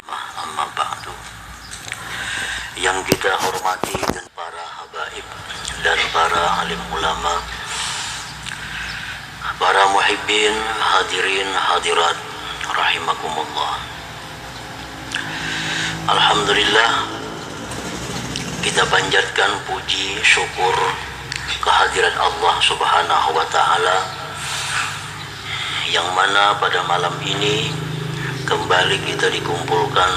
Amma ba'du. Yang kita hormati dan para habaib dan para alim ulama, para muhibbin, hadirin, hadirat, rahimakumullah. Alhamdulillah, kita panjatkan puji syukur kehadiran Allah Subhanahu wa ta'ala, yang mana pada malam ini kembali kita dikumpulkan,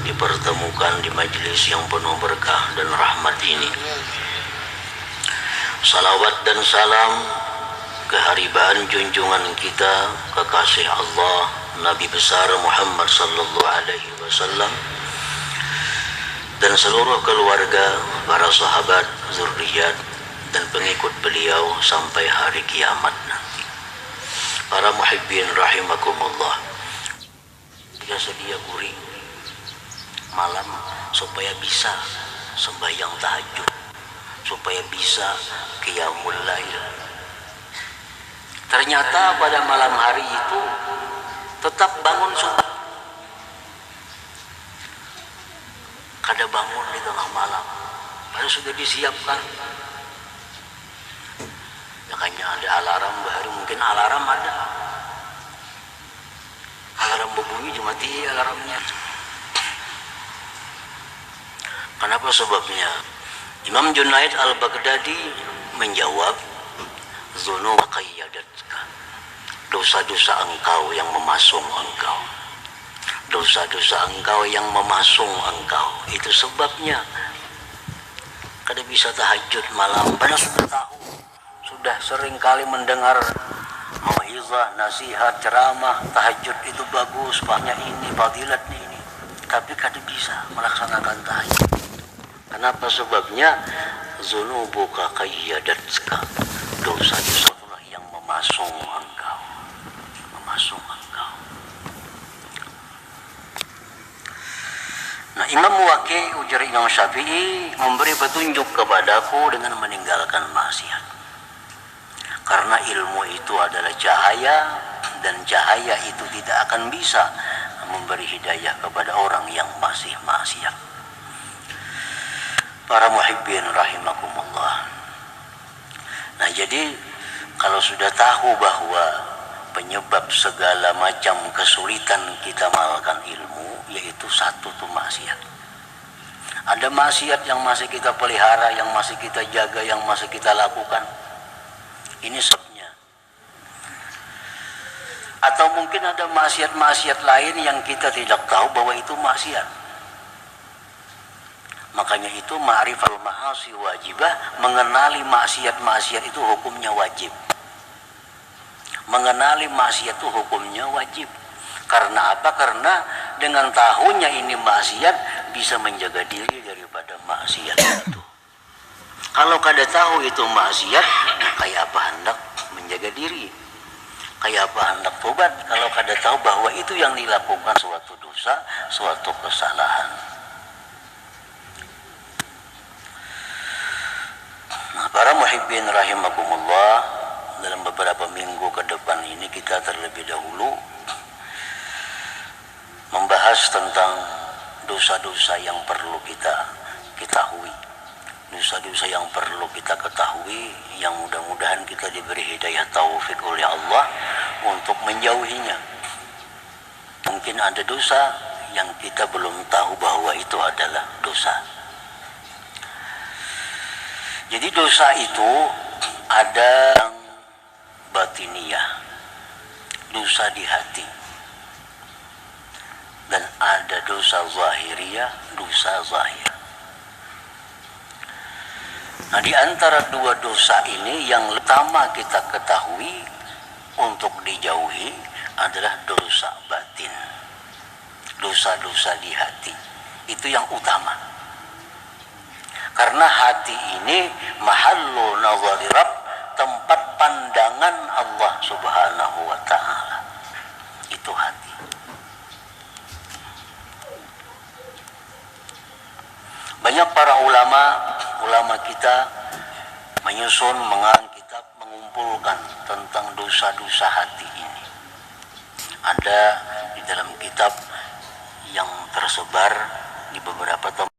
dipertemukan di majelis yang penuh berkah dan rahmat ini. Salawat dan salam keharibaan junjungan kita, kekasih Allah, Nabi besar Muhammad sallallahu alaihi wasallam, dan seluruh keluarga, para sahabat, zuriat, dan pengikut beliau sampai hari kiamat nanti. Para muhibbin rahimakumullah, sedia kuring malam supaya bisa sembahyang tahajud, supaya bisa qiyamul lail. Ternyata pada malam hari itu tetap bangun subuh. Kada bangun di tengah malam, padahal sudah disiapkan. Makanya ada alarm baru, mungkin alarm ada. Alarm berbunyi cuma mati alarmnya. Kenapa sebabnya? Imam Junaid al-Baghdadi menjawab, dzunub qayyadatka, dosa-dosa engkau yang memasung engkau. Dosa-dosa engkau yang memasung engkau. Itu sebabnya kada bisa tahajud malam. Padahal sudah tahu, sudah sering kali mendengar mau'izah, nasihat, ceramah, tahajud itu bagus, banyak ini, fadilatnya ini, tapi kada bisa melaksanakan tahajud. Kenapa sebabnya? Dzunubuka qayyadatka, dosa-dosa itulah yang memasung engkau, memasung engkau. Nah, Imam Waqi' ujar Imam Syafi'i memberi petunjuk kepadaku dengan meninggalkan maksiat. Karena ilmu itu adalah cahaya, dan cahaya itu tidak akan bisa memberi hidayah kepada orang yang masih maksiat. Para muhibbin rahimakumullah. Nah, jadi kalau sudah tahu bahwa penyebab segala macam kesulitan kita mengamalkan ilmu, yaitu satu tuh maksiat. Ada maksiat yang masih kita pelihara, yang masih kita jaga, yang masih kita lakukan. Ini sebabnya. Atau mungkin ada maksiat-maksiat lain yang kita tidak tahu bahwa itu maksiat. Makanya itu ma'rifal ma'asi wajibah, mengenali maksiat-maksiat itu hukumnya wajib. Mengenali maksiat itu hukumnya wajib. Karena apa? Karena dengan tahunya ini maksiat bisa menjaga diri daripada maksiat itu. Kalau kada tahu itu maksiat, kayak apa hendak menjaga diri? Kayak apa hendak tobat kalau kada tahu bahwa itu yang dilakukan suatu dosa, suatu kesalahan? Nah, para muhibbin rahimakumullah, dalam beberapa minggu ke depan ini kita terlebih dahulu membahas tentang dosa-dosa yang perlu kita ketahui. Dosa-dosa yang perlu kita ketahui, yang mudah-mudahan kita diberi hidayah taufik oleh Allah untuk menjauhinya. Mungkin ada dosa yang kita belum tahu bahwa itu adalah dosa. Jadi dosa itu ada yang batiniyah, dosa di hati, dan ada dosa zahiriyah, dosa zahir. Nah, di antara dua dosa ini yang pertama kita ketahui untuk dijauhi adalah dosa batin, dosa-dosa di hati. Itu yang utama. Karena hati ini mahallu nazari Rabb, tempat pandangan Allah Subhanahu wa ta'ala. Itu hati. Banyak para ulama kita menyusun, mengarang kitab, mengumpulkan tentang dosa-dosa hati ini. Ada di dalam kitab yang tersebar di beberapa tempat